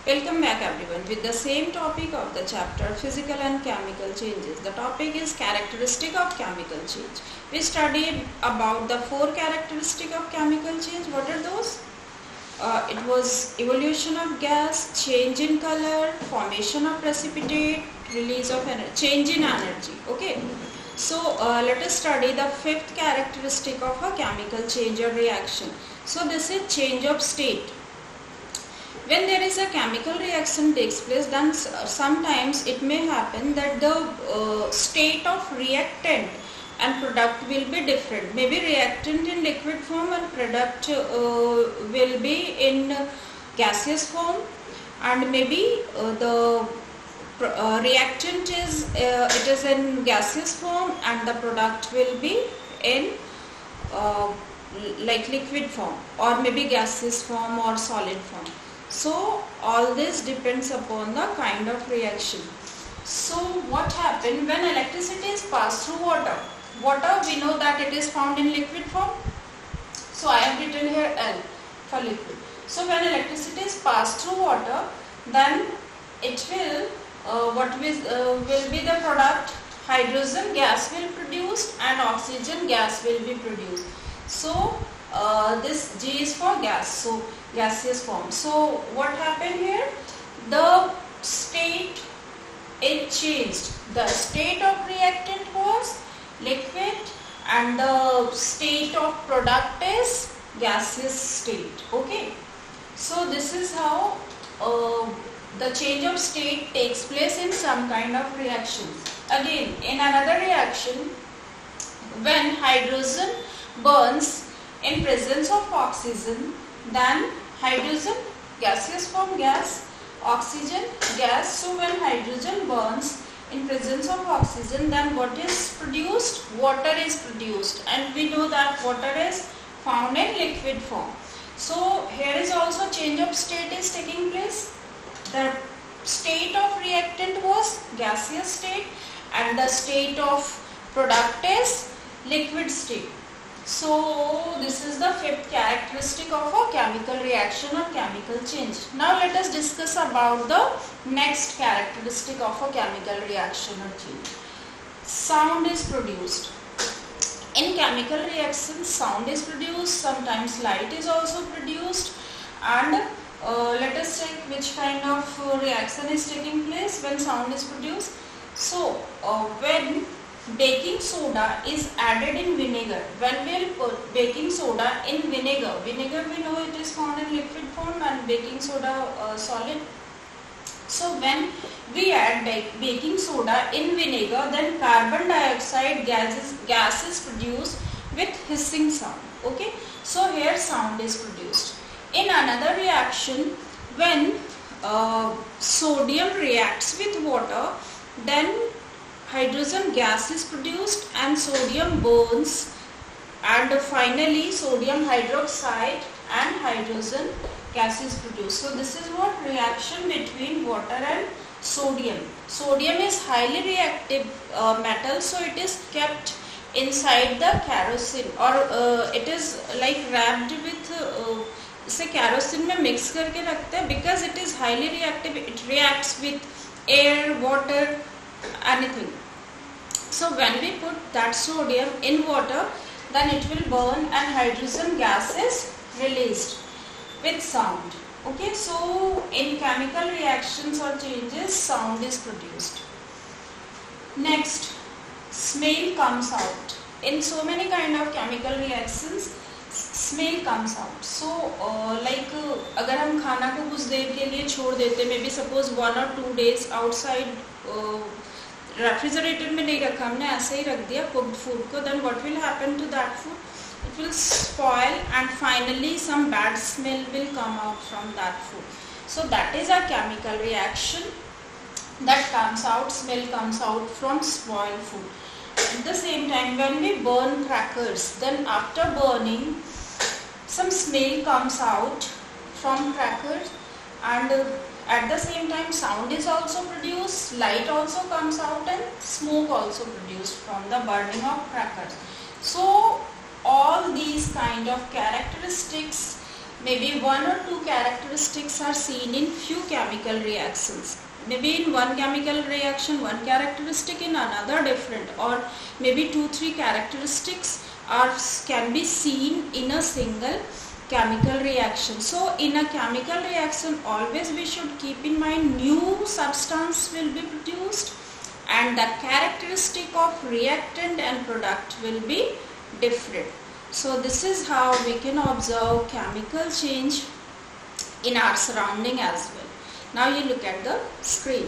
Welcome back everyone with the same topic of the chapter physical and chemical changes. The topic is characteristic of chemical change. We studied about the four characteristic of chemical change. What are those? It was evolution of gas, change in color, formation of precipitate, release of energy, change in energy. Okay. So let us study the fifth characteristic of a chemical change or reaction. So this is change of state. When there is a chemical reaction takes place, then sometimes it may happen that the state of reactant and product will be different. Maybe reactant in liquid form and product will be in gaseous form, and maybe the reactant is it is in gaseous form and the product will be in like liquid form, or maybe gaseous form or solid form. So all this depends upon the kind of reaction. So what happens when electricity is passed through water? Water, we know that it is found in liquid form. So I have written here L for liquid. So when electricity is passed through water, then it will what will be the product? Hydrogen gas will produce and oxygen gas will be produced. So this G is for gas, so gaseous form. So what happened here? The state it changed. The state of reactant was liquid and the state of product is gaseous state. Okay. So this is how the change of state takes place in some kind of reaction. Again, in another reaction, when hydrogen burns in presence of oxygen, then hydrogen gaseous form gas, oxygen gas. So when hydrogen burns in presence of oxygen, then what is produced? Water is produced, and we know that water is found in liquid form. So here is also change of state is taking place. The state of reactant was gaseous state and the state of product is liquid state. So this is the fifth characteristic of a chemical reaction or chemical change. Now let us discuss about the next characteristic of a chemical reaction or change. Sound is produced. In chemical reactions, sound is produced, sometimes light is also produced, and let us check which kind of reaction is taking place when sound is produced. So when baking soda is added in vinegar, when we will put baking soda in vinegar we know it is found in liquid form and baking soda solid. So when we add baking soda in vinegar, then carbon dioxide gas is produced with hissing sound. Okay, so here sound is produced. In another reaction, when sodium reacts with water, then hydrogen gas is produced and sodium burns, and finally sodium hydroxide and hydrogen gas is produced. So this is what reaction between water and sodium. Sodium is highly reactive metal, so it is kept inside the kerosene, or it is like wrapped with इसे kerosene में mix करके रखते हैं because it is highly reactive. It reacts with air, water, anything. So when we put that sodium in water, then it will burn and hydrogen gas is released with sound. Okay, so in chemical reactions or changes, sound is produced. Next, smell comes out. In so many kind of chemical reactions, smell comes out. So like अगर हम खाना को कुछ देर के लिए छोड़ देते, maybe suppose 1 or 2 days outside refrigerator में नहीं रखा, हमने ऐसे ही रख दिया cooked food को, then what will happen to that food? It will spoil and finally some bad smell will come out from that food. So that is a chemical reaction that comes out, smell comes out from spoiled food. At the same time, when we burn crackers, then after burning some smell comes out from crackers, and at the same time sound is also produced, light also comes out, and smoke also produced from the burning of crackers. So all these kind of characteristics maybe one or two characteristics are seen in few chemical reactions. Maybe in one chemical reaction one characteristic, in another different, or maybe 2-3 characteristics can be seen in a single chemical reaction. So in a chemical reaction always we should keep in mind new substance will be produced and the characteristic of reactant and product will be different. So this is how we can observe chemical change in our surrounding as well. Now you look at the screen.